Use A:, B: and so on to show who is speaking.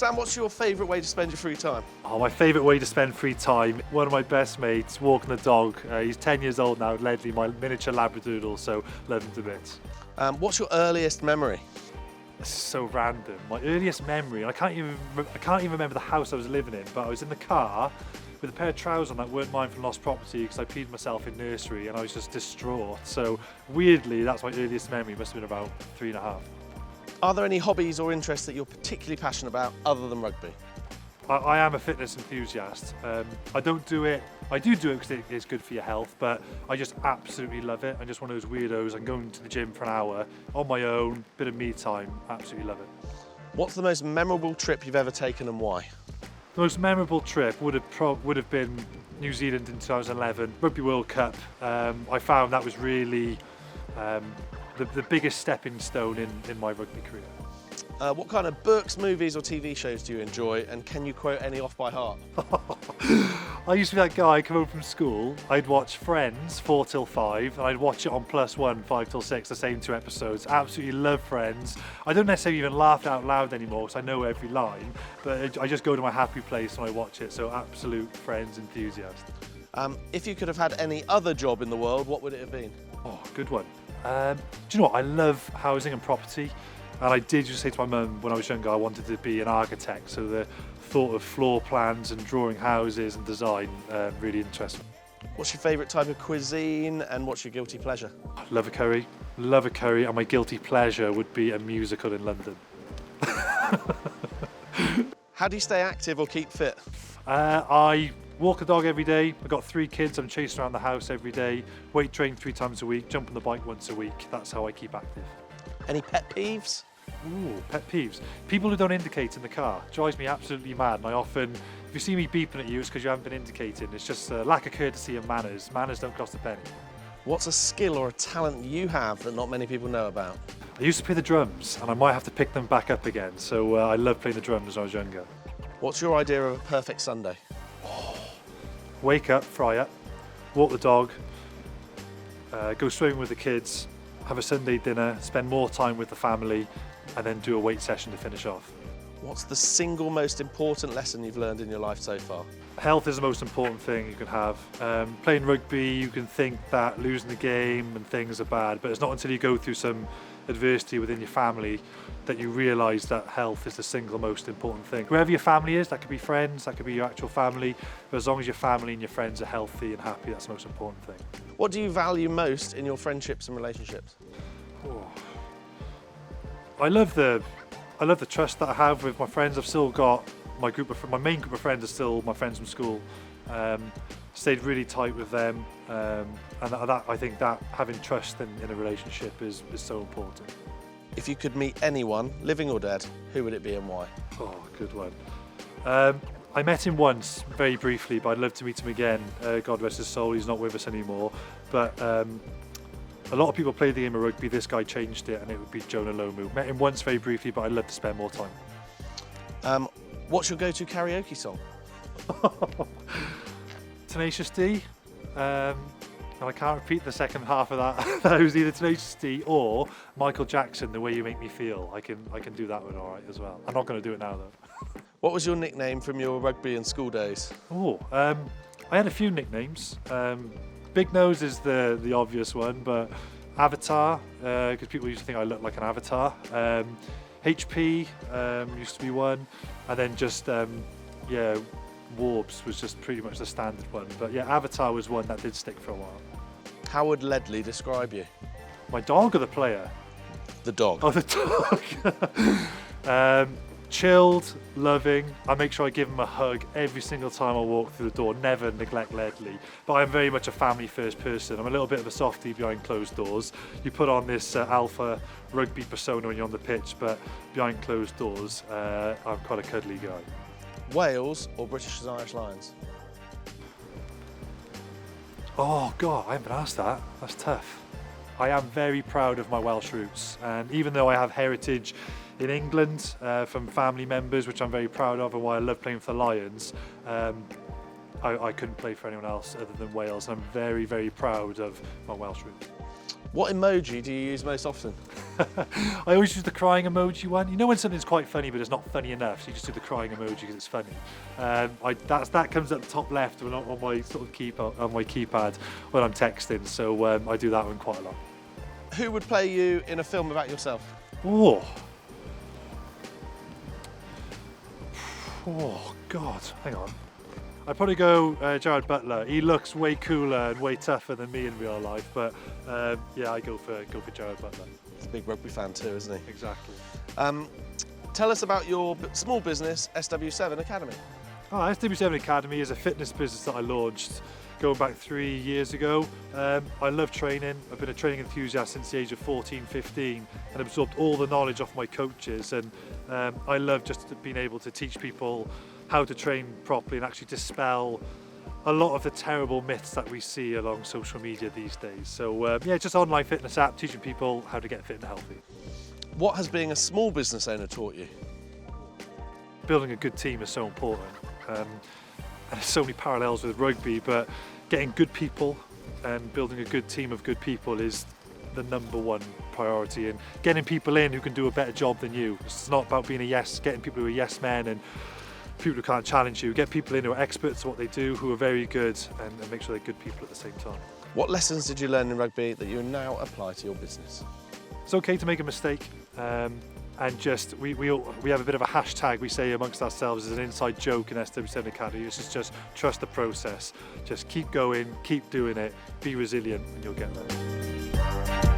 A: Sam, what's your favourite way to spend your free time?
B: Oh, my favourite way to spend free time, one of my best mates, walking the dog. He's 10 years old now, Ledley, my miniature Labradoodle, so love him to bits.
A: What's your earliest memory?
B: This is so random. My earliest memory, I can't even remember the house I was living in, but I was in the car with a pair of trousers on that weren't mine from lost property because I peed myself in nursery and I was just distraught. So weirdly, that's my earliest memory, must have been about 3.5.
A: Are there any hobbies or interests that you're particularly passionate about other than rugby?
B: I am a fitness enthusiast. I do do it because it is good for your health, but I just absolutely love it. I'm just one of those weirdos. I'm going to the gym for an hour on my own, bit of me time, absolutely love it.
A: What's the most memorable trip you've ever taken and why?
B: The most memorable trip would have been New Zealand in 2011, Rugby World Cup. I found that was really the biggest stepping stone in my rugby career.
A: What kind of books, movies or TV shows do you enjoy, and can you quote any off by heart?
B: I used to be that guy, come home from school, I'd watch Friends 4 till 5, and I'd watch it on +1 5 till 6, the same 2 episodes. Absolutely love Friends. I don't necessarily even laugh out loud anymore because I know every line, but I just go to my happy place when I watch it, so absolute Friends enthusiast.
A: If you could have had any other job in the world, what would it have been?
B: Oh, good one. Do you know what? I love housing and property. And I did just say to my mum when I was younger I wanted to be an architect, so the thought of floor plans and drawing houses and design really interests me.
A: What's your favourite type of cuisine and what's your guilty pleasure?
B: Love a curry, and my guilty pleasure would be a musical in London.
A: How do you stay active or keep fit?
B: I walk the dog every day. I've got 3 kids, I'm chasing around the house every day, weight train 3 times a week, jump on the bike once a week. That's how I keep active.
A: Any pet peeves?
B: Ooh, pet peeves. People who don't indicate in the car drives me absolutely mad. And I often, if you see me beeping at you, it's because you haven't been indicating. It's just a lack of courtesy and manners. Manners don't cost a penny.
A: What's a skill or a talent you have that not many people know about?
B: I used to play the drums, and I might have to pick them back up again. So I loved playing the drums when I was younger.
A: What's your idea of a perfect Sunday?
B: Wake up, fry up, walk the dog, go swimming with the kids, have a Sunday dinner, spend more time with the family, and then do a weight session to finish off.
A: What's the single most important lesson you've learned in your life so far?
B: Health is the most important thing you can have. Playing rugby, you can think that losing the game and things are bad, but it's not until you go through some adversity within your family that you realise that health is the single most important thing. Wherever your family is, that could be friends, that could be your actual family, but as long as your family and your friends are healthy and happy, that's the most important thing.
A: What do you value most in your friendships and relationships?
B: Oh. I love the trust that I have with my friends. I've still got my main group of friends are still my friends from school. Stayed really tight with them, and I think that having trust in a relationship is so important.
A: If you could meet anyone, living or dead, who would it be and why?
B: Oh, good one. I met him once, very briefly, but I'd love to meet him again. God rest his soul, he's not with us anymore. But a lot of people play the game of rugby. This guy changed it, and it would be Jonah Lomu. Met him once very briefly, but I'd love to spend more time.
A: What's your go-to karaoke song?
B: Tenacious D. And I can't repeat the second half of that. That was either Tenacious D or Michael Jackson, The Way You Make Me Feel. I can do that one all right as well. I'm not going to do it now though.
A: What was your nickname from your rugby and school days?
B: Oh, I had a few nicknames. Big Nose is the obvious one, but Avatar, because people used to think I looked like an avatar. HP used to be one, and then just Warbs was just pretty much the standard one. But yeah, Avatar was one that did stick for a while.
A: How would Ledley describe you?
B: My dog or the player?
A: The dog.
B: Oh, the dog. Chilled, loving. I make sure I give him a hug every single time I walk through the door. Never neglect Ledley. But I'm very much a family first person. I'm a little bit of a softie behind closed doors. You put on this alpha rugby persona when you're on the pitch, but behind closed doors, I'm quite a cuddly guy.
A: Wales or British and Irish Lions?
B: Oh God, I haven't been asked that. That's tough. I am very proud of my Welsh roots, and even though I have heritage in England from family members, which I'm very proud of, and why I love playing for the Lions, I couldn't play for anyone else other than Wales, and I'm very, very proud of my Welsh roots.
A: What emoji do you use most often?
B: I always use the crying emoji one. You know when something's quite funny but it's not funny enough, so you just do the crying emoji because it's funny. That comes at the top left on my sort of keypad when I'm texting, so I do that one quite a lot.
A: Who would play you in a film about yourself?
B: Oh God, hang on. I'd probably go Gerard Butler. He looks way cooler and way tougher than me in real life, but yeah, I go for Gerard Butler.
A: He's a big rugby fan too, isn't he?
B: Exactly.
A: Tell us about your small business, SW7 Academy.
B: Oh, SW7 Academy is a fitness business that I launched going back 3 years ago. I love training. I've been a training enthusiast since the age of 14, 15 and absorbed all the knowledge off my coaches, and I love just being able to teach people how to train properly and actually dispel a lot of the terrible myths that we see along social media these days. So yeah, just an online fitness app teaching people how to get fit and healthy.
A: What has being a small business owner taught you?
B: Building a good team is so important. And there's so many parallels with rugby, but getting good people and building a good team of good people is the #1 priority, and getting people in who can do a better job than you. It's not about being getting people who are yes men and people who can't challenge you. Get people in who are experts at what they do, who are very good, and make sure they're good people at the same time.
A: What lessons did you learn in rugby that you now apply to your business?
B: It's okay to make a mistake, and just we have a bit of a hashtag we say amongst ourselves as an inside joke in SW7 Academy. It's just trust the process. Just keep going, keep doing it, be resilient, and you'll get there.